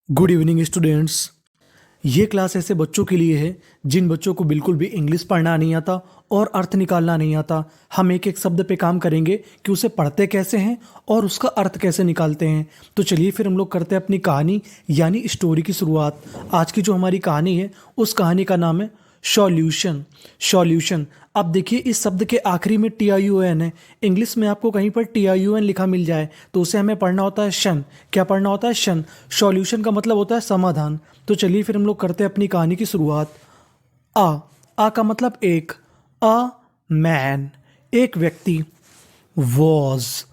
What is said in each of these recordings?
Good evening students. ये class ऐसे बच्चों के लिए है जिन बच्चों को बिल्कुल भी इंग्लिश पढ़ना नहीं आता और अर्थ निकालना नहीं आता। हम एक एक शब्द पे काम करेंगे कि उसे पढ़ते कैसे हैं और उसका अर्थ कैसे निकालते हैं। तो चलिए फिर हम लोग करते हैं अपनी कहानी यानी स्टोरी की शुरुआत। आज की जो हमारी कहानी है उस कहानी का नाम है सॉल्यूशन। सॉल्यूशन। अब देखिए इस शब्द के आखिरी में TIUN है। इंग्लिश में आपको कहीं पर TIUN लिखा मिल जाए तो उसे हमें पढ़ना होता है शन। क्या पढ़ना होता है? शन। सॉल्यूशन का मतलब होता है समाधान। तो चलिए फिर हम लोग करते हैं अपनी कहानी की शुरुआत। आ का मतलब एक। अ मैन, एक व्यक्ति। वॉज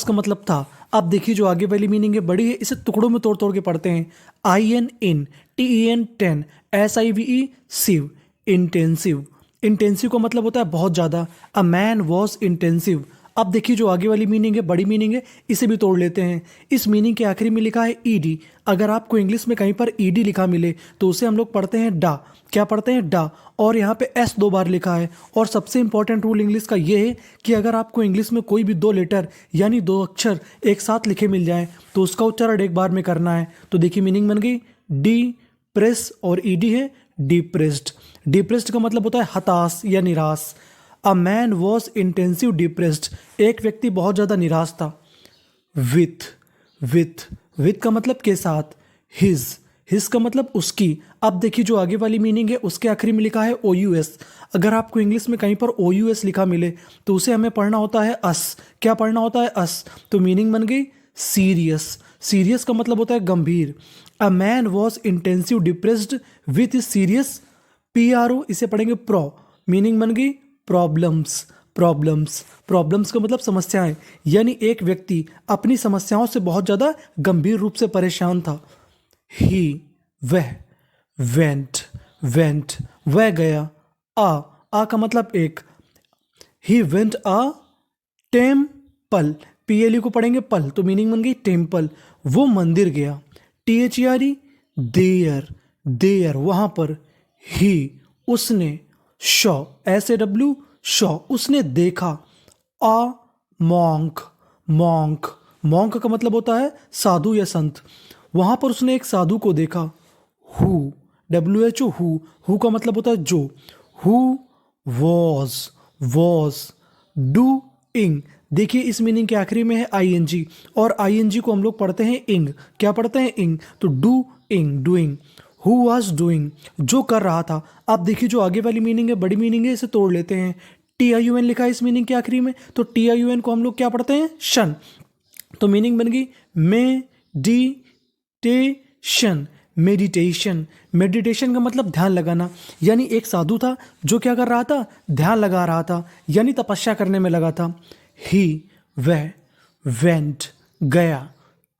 का मतलब था। अब देखिए जो आगे वाली मीनिंग है बड़ी है, इसे टुकड़ों में तोड़ तोड़ के पढ़ते हैं। IN in, TEN ten, SIVE sive, intensive. Intensive का मतलब होता है बहुत ज़्यादा। A man was intensive. अब देखिए जो आगे वाली मीनिंग है बड़ी मीनिंग है, इसे भी तोड़ लेते हैं। इस मीनिंग के आखिरी में लिखा है ED। अगर आपको इंग्लिश में कहीं पर ED लिखा मिले तो उसे हम लोग पढ़ते हैं डा। क्या पढ़ते हैं? डा। और यहाँ पे S 2 बार लिखा है। और सबसे इंपॉर्टेंट रूल इंग्लिश का ये है कि अगर आपको इंग्लिश में कोई भी 2 लेटर यानी 2 अक्षर एक साथ लिखे मिल जाए तो उसका उच्चारण एक बार में करना है। तो देखिए मीनिंग बन गई डी प्रेस और ED है डिप्रेस्ड। डिप्रेस्ड का मतलब होता है हताश या निराश। अ मैन वॉज इंटेंसिव डिप्रेस्ड। एक व्यक्ति बहुत ज़्यादा निराश था। विथ विथ का मतलब के साथ। हिज का मतलब उसकी। अब देखिए जो आगे वाली मीनिंग है उसके आखिरी में लिखा है OUS। अगर आपको इंग्लिश में कहीं पर OUS लिखा मिले तो उसे हमें पढ़ना होता है अस। क्या पढ़ना होता है? अस। तो मीनिंग बन गई सीरियस। सीरियस का मतलब होता है गंभीर। अ man was intensive depressed with is serious PRO, इसे पढ़ेंगे प्रो। मीनिंग बन गई प्रॉब्लम्स। प्रॉब्लम्स का मतलब समस्याएं, यानी एक व्यक्ति अपनी समस्याओं से बहुत ज़्यादा गंभीर रूप से परेशान था। ही, वह। वेंट वह गया। आ का मतलब एक। He went a temple. PLE को पढ़ेंगे पल, तो मीनिंग बन गई टेम्पल। वो मंदिर गया। THERE देयर वहां पर। ही, उसने। शॉ, SAW शॉ, उसने देखा। अ मॉन्क का मतलब होता है साधु या संत। वहां पर उसने एक साधु को देखा। हु, WHO हु का मतलब होता है जो। Who was doing. देखिए इस मीनिंग के आखिरी में है ING और ING को हम लोग पढ़ते हैं इंग। क्या पढ़ते हैं? इंग। तो डूइंग। हु वॉज डूइंग, जो कर रहा था। अब देखिए जो आगे वाली मीनिंग है बड़ी मीनिंग है, इसे तोड़ लेते हैं। TIUN लिखा है इस मीनिंग के आखिरी में, तो TIUN को हम लोग क्या पढ़ते हैं? शन। तो मीनिंग बन गई मेडिटेशन। मेडिटेशन का मतलब ध्यान लगाना। यानी एक साधु था जो क्या कर रहा था? ध्यान लगा रहा था, यानी तपस्या करने में लगा था। ही, वह। वेंट, गया।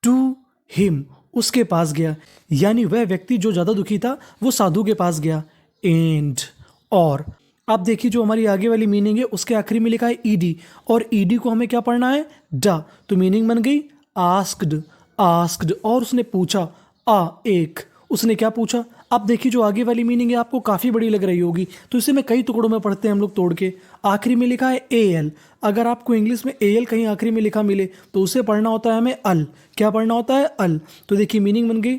टू हिम, उसके पास गया, यानी वह व्यक्ति जो ज़्यादा दुखी था वो साधु के पास गया। एंड, और। अब देखिए जो हमारी आगे वाली मीनिंग है उसके आखिरी में लिखा है ED और ED को हमें क्या पढ़ना है? डा। तो मीनिंग बन गई आस्क्ड और उसने पूछा। एक, उसने क्या पूछा? अब देखिए जो आगे वाली मीनिंग है आपको काफ़ी बड़ी लग रही होगी, तो इसे मैं कई टुकड़ों में पढ़ते हैं हम लोग तोड़ के। आखिरी में लिखा है AL। अगर आपको इंग्लिश में AL कहीं आखिरी में लिखा मिले तो उसे पढ़ना होता है हमें अल। क्या पढ़ना होता है? अल। तो देखिए मीनिंग बन गई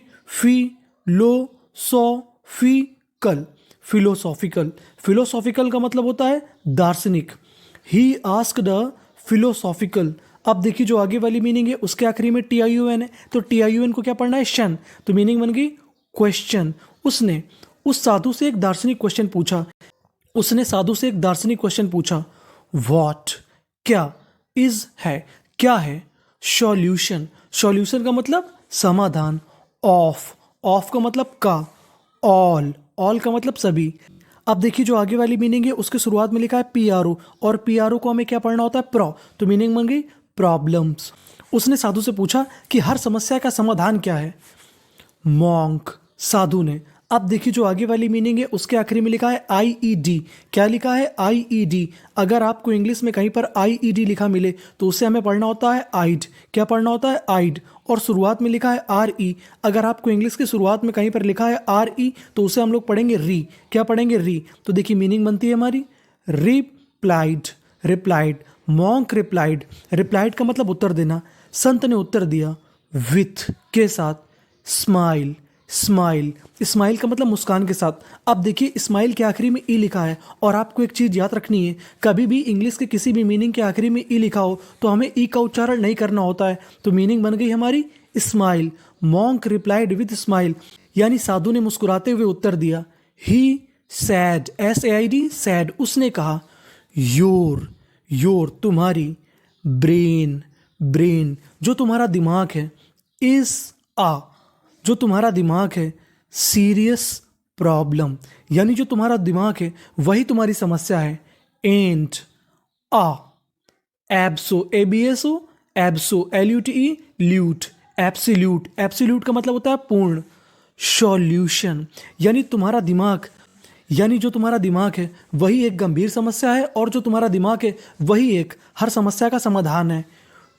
फिलोसॉफिकल। फिलोसॉफिकल का मतलब होता है दार्शनिक। He asked a philosophical. अब देखिए जो आगे वाली मीनिंग है उसके आखिरी में TIUN है, तो TIUN को क्या पढ़ना है? शन। तो मीनिंग बन गई क्वेश्चन। उसने उस साधु से एक दार्शनिक क्वेश्चन पूछा। व्हाट, क्या। इज है, क्या है। सॉल्यूशन का मतलब समाधान। ऑफ का मतलब का। ऑल का मतलब सभी। अब देखिए जो आगे वाली मीनिंग है उसके शुरुआत में लिखा है PRO और PRO को हमें क्या पढ़ना होता है? प्रो। तो मीनिंग बन गई प्रॉब्लम्स। उसने साधु से पूछा कि हर समस्या का समाधान क्या है? मॉन्क, साधु ने। अब देखिए जो आगे वाली मीनिंग है उसके आखिरी में लिखा है IED। क्या लिखा है? IED। अगर आपको इंग्लिश में कहीं पर IED लिखा मिले तो उसे हमें पढ़ना होता है आइड। क्या पढ़ना होता है? आइड। और शुरुआत में लिखा है RE। अगर आपको इंग्लिश की शुरुआत में कहीं पर लिखा है RE तो उसे हम लोग पढ़ेंगे री। क्या पढ़ेंगे? री। तो देखिए मीनिंग बनती है हमारी रिप्लाइड। मॉन्क रिप्लाइड का मतलब उत्तर देना। संत ने उत्तर दिया। विथ, के साथ। स्माइल, स्माइल, स्माइल का मतलब मुस्कान के साथ। अब देखिए स्माइल के आखिरी में ई लिखा है और आपको एक चीज़ याद रखनी है, कभी भी इंग्लिश के किसी भी मीनिंग के आखिरी में ई लिखा हो तो हमें ई का उच्चारण नहीं करना होता है। तो मीनिंग बन गई हमारी smile. Monk replied with smile, यानी साधु ने मुस्कुराते हुए उत्तर दिया। ही सैड, SAID सैड, उसने कहा। योर, योर तुम्हारी, ब्रेन, ब्रेन जो तुम्हारा दिमाग है, इज आ जो तुम्हारा दिमाग है, सीरियस प्रॉब्लम यानी जो तुम्हारा दिमाग है वही तुम्हारी समस्या है। And uh abso, ABSO abso, LUTE lute, absolute, absolute का मतलब होता है पूर्ण। सॉल्यूशन यानी तुम्हारा दिमाग, यानी जो तुम्हारा दिमाग है वही एक गंभीर समस्या है और जो तुम्हारा दिमाग है वही एक हर समस्या का समाधान है।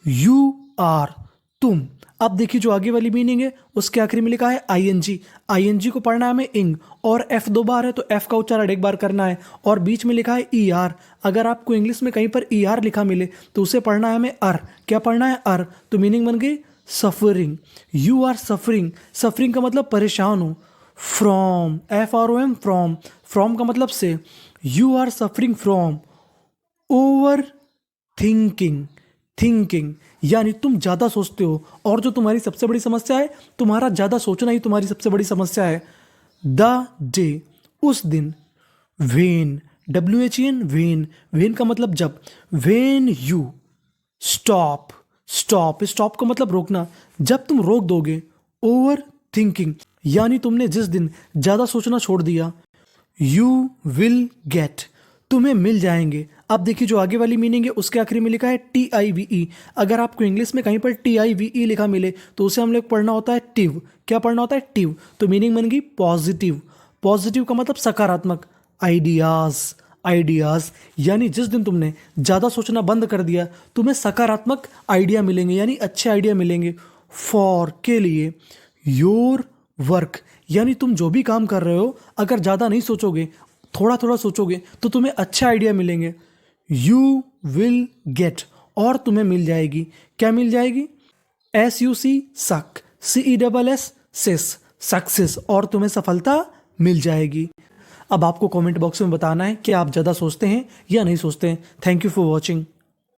यू आर, तुम। अब देखिए जो आगे वाली मीनिंग है उसके आखिरी में लिखा है ING। ING को पढ़ना है हमें इंग, और F 2 बार है तो F का उच्चारण एक बार करना है, और बीच में लिखा है ER। अगर आपको इंग्लिश में कहीं पर ER लिखा मिले तो उसे पढ़ना है हमें अर। क्या पढ़ना है? अर। तो मीनिंग बन गई suffering. You are suffering, suffering का मतलब परेशान हो। फ्रॉम, FROM फ्रॉम, फ्रॉम का मतलब से। You are suffering from overthinking, thinking यानी तुम ज़्यादा सोचते हो और जो तुम्हारी सबसे बड़ी समस्या है, तुम्हारा ज़्यादा सोचना ही तुम्हारी सबसे बड़ी समस्या है। द डे, उस दिन। वेन, WHEN वेन, वेन का मतलब जब। When you stop, stop, stop का मतलब रोकना, जब तुम रोक दोगे। ओवर थिंकिंग यानी तुमने जिस दिन ज़्यादा सोचना छोड़ दिया। यू विल गेट, तुम्हें मिल जाएंगे। अब देखिए जो आगे वाली मीनिंग है उसके आखिरी में लिखा है TIVE। अगर आपको इंग्लिश में कहीं पर TIVE लिखा मिले तो उसे हम लोग पढ़ना होता है टिव। क्या पढ़ना होता है? टिव। तो मीनिंग बन गई पॉजिटिव। पॉजिटिव का मतलब सकारात्मक। आइडियाज, आइडियाज यानी जिस दिन तुमने ज़्यादा सोचना बंद कर दिया तुम्हें सकारात्मक आइडिया मिलेंगे यानी अच्छे आइडिया मिलेंगे। फॉर, के लिए। योर वर्क यानी तुम जो भी काम कर रहे हो अगर ज़्यादा नहीं सोचोगे, थोड़ा थोड़ा सोचोगे तो तुम्हें अच्छे आइडिया मिलेंगे। यू विल गेट, और तुम्हें मिल जाएगी। क्या मिल जाएगी? SUC सक, CESS सेस, सक्सेस, और तुम्हें सफलता मिल जाएगी। अब आपको कमेंट बॉक्स में बताना है कि आप ज़्यादा सोचते हैं या नहीं सोचते हैं। Thank you for watching.